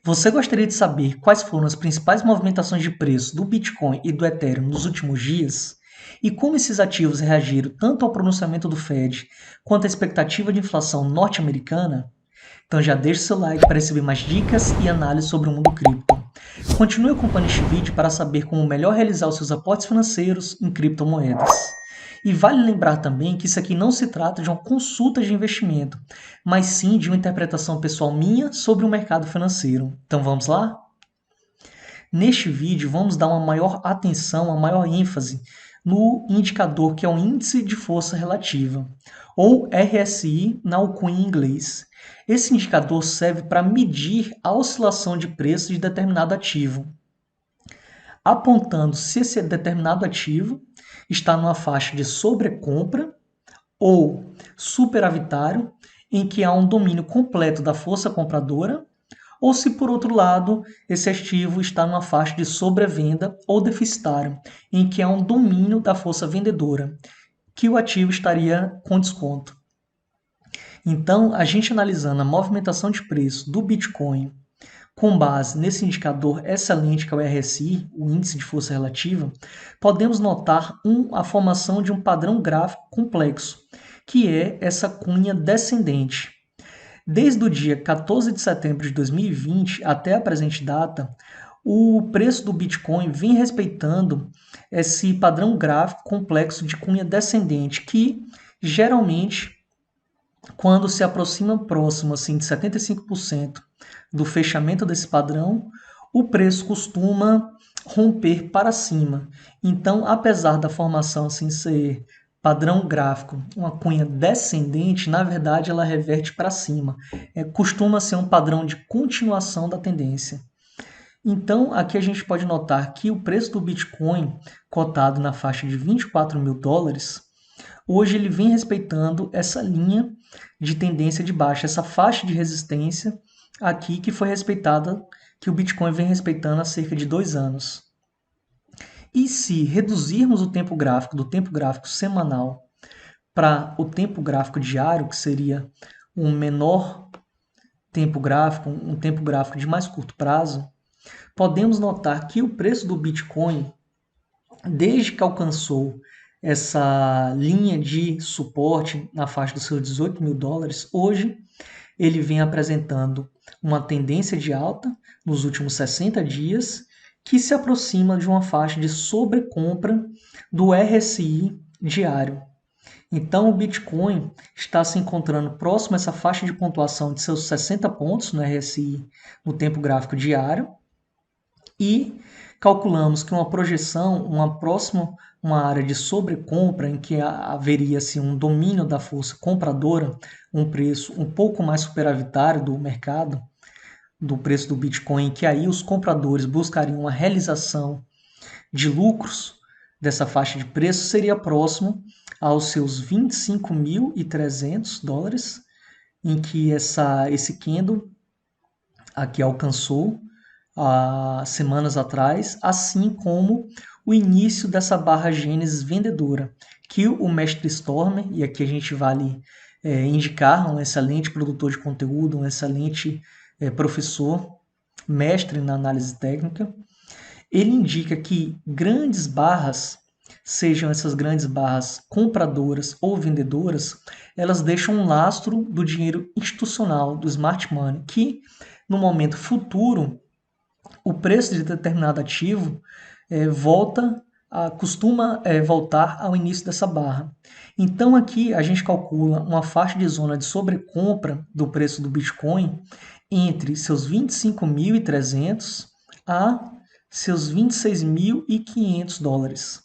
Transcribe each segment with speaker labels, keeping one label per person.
Speaker 1: Você gostaria de saber quais foram as principais movimentações de preço do Bitcoin e do Ethereum nos últimos dias? E como esses ativos reagiram tanto ao pronunciamento do Fed quanto à expectativa de inflação norte-americana? Então já deixe seu like para receber mais dicas e análises sobre o mundo cripto. Continue acompanhando este vídeo para saber como melhor realizar os seus aportes financeiros em criptomoedas. E vale lembrar também que isso aqui não se trata de uma consulta de investimento, mas sim de uma interpretação pessoal minha sobre o mercado financeiro. Então vamos lá? Neste vídeo vamos dar uma maior atenção, uma maior ênfase no indicador que é o Índice de Força Relativa, ou RSI na alcunha em inglês. Esse indicador serve para medir a oscilação de preço de determinado ativo, apontando se esse determinado ativo está numa faixa de sobrecompra ou superavitário, em que há um domínio completo da força compradora, ou se, por outro lado, esse ativo está numa faixa de sobrevenda ou deficitário, em que há um domínio da força vendedora, que o ativo estaria com desconto. Então, a gente analisando a movimentação de preço do Bitcoin com base nesse indicador excelente que é o RSI, o Índice de Força Relativa, podemos notar a formação de um padrão gráfico complexo, que é essa cunha descendente. Desde o dia 14 de setembro de 2020 até a presente data, o preço do Bitcoin vem respeitando esse padrão gráfico complexo de cunha descendente, que geralmente, quando se aproxima próximo assim, de 75% do fechamento desse padrão, o preço costuma romper para cima. Então, apesar da formação assim ser padrão gráfico, uma cunha descendente, na verdade ela reverte para cima. Costuma ser um padrão de continuação da tendência. Então, aqui a gente pode notar que o preço do Bitcoin, cotado na faixa de 24 mil dólares, hoje ele vem respeitando essa linha de tendência de baixa, essa faixa de resistência aqui que foi respeitada, que o Bitcoin vem respeitando há cerca de 2 anos. E se reduzirmos o tempo gráfico do tempo gráfico semanal para o tempo gráfico diário, que seria um menor tempo gráfico, um tempo gráfico de mais curto prazo, podemos notar que o preço do Bitcoin, desde que alcançou essa linha de suporte na faixa dos seus 18 mil dólares, hoje ele vem apresentando uma tendência de alta nos últimos 60 dias, que se aproxima de uma faixa de sobrecompra do RSI diário. Então, o Bitcoin está se encontrando próximo a essa faixa de pontuação de seus 60 pontos no RSI no tempo gráfico diário, e calculamos que uma projeção, uma área de sobrecompra em que haveria assim, um domínio da força compradora, um preço um pouco mais superavitário do mercado, do preço do Bitcoin, que aí os compradores buscariam uma realização de lucros dessa faixa de preço, seria próximo aos seus 25.300 dólares, em que esse candle aqui alcançou semanas atrás, assim como o início dessa barra Gênesis vendedora, que o mestre Stormer, e aqui a gente vale indicar um excelente produtor de conteúdo, um excelente professor, mestre na análise técnica, ele indica que grandes barras, sejam essas grandes barras compradoras ou vendedoras, elas deixam um lastro do dinheiro institucional, do smart money, que no momento futuro o preço de determinado ativo costuma voltar ao início dessa barra. Então aqui a gente calcula uma faixa de zona de sobrecompra do preço do Bitcoin entre seus 25.300 a seus 26.500 dólares.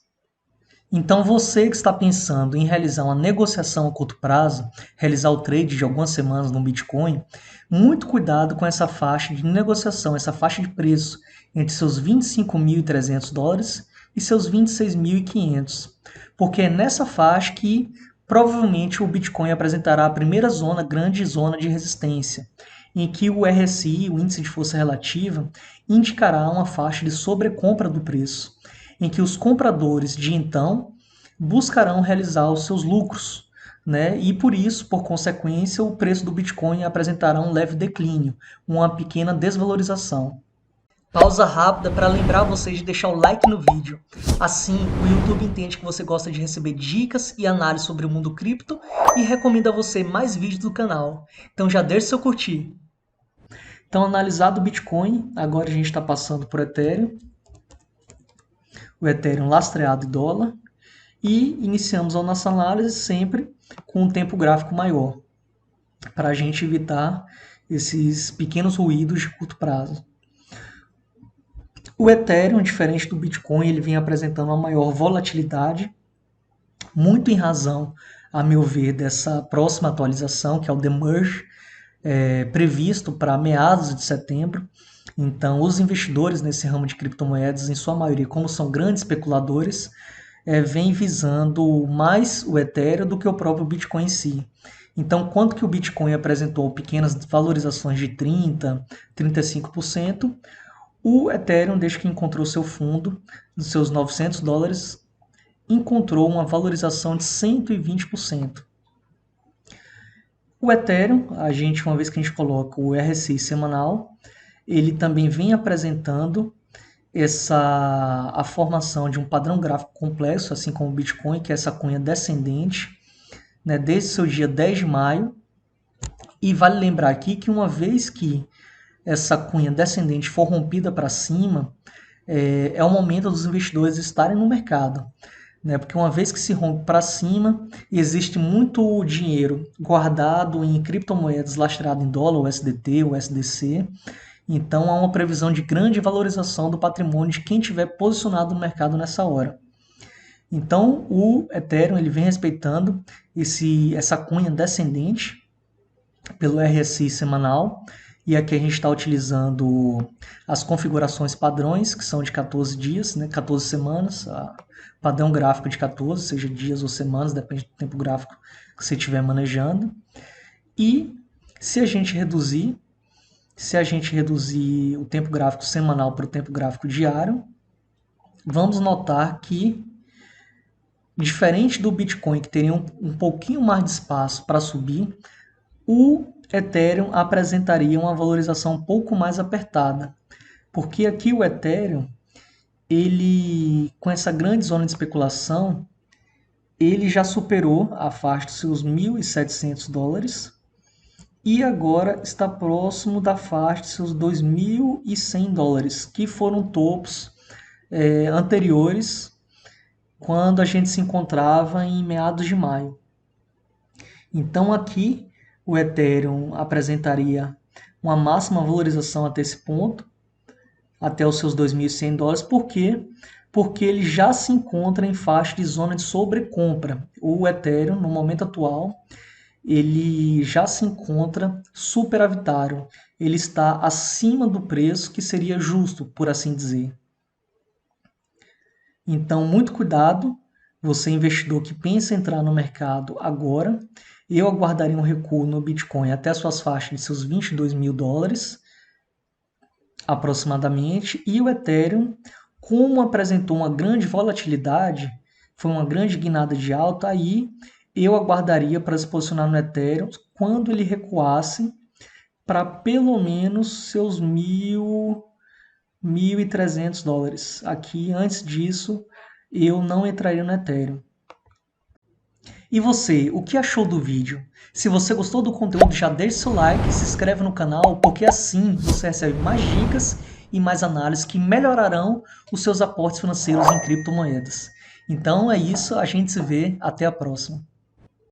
Speaker 1: Então você que está pensando em realizar uma negociação a curto prazo, realizar o trade de algumas semanas no Bitcoin, muito cuidado com essa faixa de negociação, essa faixa de preço entre seus 25.300 dólares e seus 26.500, porque é nessa faixa que provavelmente o Bitcoin apresentará a primeira grande zona de resistência, em que o RSI, o Índice de Força Relativa, indicará uma faixa de sobrecompra do preço, em que os compradores de então buscarão realizar os seus lucros né? E por isso, por consequência, o preço do Bitcoin apresentará um leve declínio, uma pequena desvalorização. Pausa rápida para lembrar vocês de deixar o like no vídeo. Assim, o YouTube entende que você gosta de receber dicas e análises sobre o mundo cripto e recomenda a você mais vídeos do canal. Então já deixe seu curtir. Então, analisado o Bitcoin, agora a gente está passando por Ethereum. O Ethereum lastreado em dólar. E iniciamos a nossa análise sempre com um tempo gráfico maior, para a gente evitar esses pequenos ruídos de curto prazo. O Ethereum, diferente do Bitcoin, ele vem apresentando uma maior volatilidade, muito em razão, a meu ver, dessa próxima atualização, que é o Demerge, previsto para meados de setembro. Então, os investidores nesse ramo de criptomoedas, em sua maioria, como são grandes especuladores, vem visando mais o Ethereum do que o próprio Bitcoin em si. Então, quanto que o Bitcoin apresentou pequenas valorizações de 30%, 35%, o Ethereum, desde que encontrou seu fundo, dos seus $900, encontrou uma valorização de 120%. O Ethereum, uma vez que a gente coloca o RSI semanal, ele também vem apresentando a formação de um padrão gráfico complexo, assim como o Bitcoin, que é essa cunha descendente, né, desde seu dia 10 de maio. E vale lembrar aqui que uma vez que essa cunha descendente for rompida para cima, é o momento dos investidores estarem no mercado. Né? Porque uma vez que se rompe para cima, existe muito dinheiro guardado em criptomoedas lastreado em dólar, o USDT, o USDC. Então há uma previsão de grande valorização do patrimônio de quem estiver posicionado no mercado nessa hora. Então o Ethereum ele vem respeitando essa cunha descendente pelo RSI semanal. E aqui a gente está utilizando as configurações padrões, que são de 14 dias, né, 14 semanas, padrão gráfico de 14, seja dias ou semanas, depende do tempo gráfico que você estiver manejando. E se a gente reduzir o tempo gráfico semanal para o tempo gráfico diário, vamos notar que, diferente do Bitcoin, que teria um pouquinho mais de espaço para subir, o Ethereum apresentaria uma valorização um pouco mais apertada. Porque aqui o Ethereum, ele, com essa grande zona de especulação, ele já superou a faixa dos seus $1.700 e agora está próximo da faixa de seus $2.100, que foram topos anteriores quando a gente se encontrava em meados de maio. Então aqui o Ethereum apresentaria uma máxima valorização até esse ponto, até os seus $2.100. Por quê? Porque ele já se encontra em faixa de zona de sobrecompra. O Ethereum, no momento atual, ele já se encontra superavitário. Ele está acima do preço que seria justo, por assim dizer. Então, muito cuidado, você investidor que pensa em entrar no mercado agora. Eu aguardaria um recuo no Bitcoin até suas faixas de seus $22.000, aproximadamente. E o Ethereum, como apresentou uma grande volatilidade, foi uma grande guinada de alta, aí eu aguardaria para se posicionar no Ethereum quando ele recuasse para pelo menos seus $1.300. Aqui, antes disso, eu não entraria no Ethereum. E você, o que achou do vídeo? Se você gostou do conteúdo, já deixe seu like e se inscreve no canal, porque assim você recebe mais dicas e mais análises que melhorarão os seus aportes financeiros em criptomoedas. Então é isso, a gente se vê, até a próxima.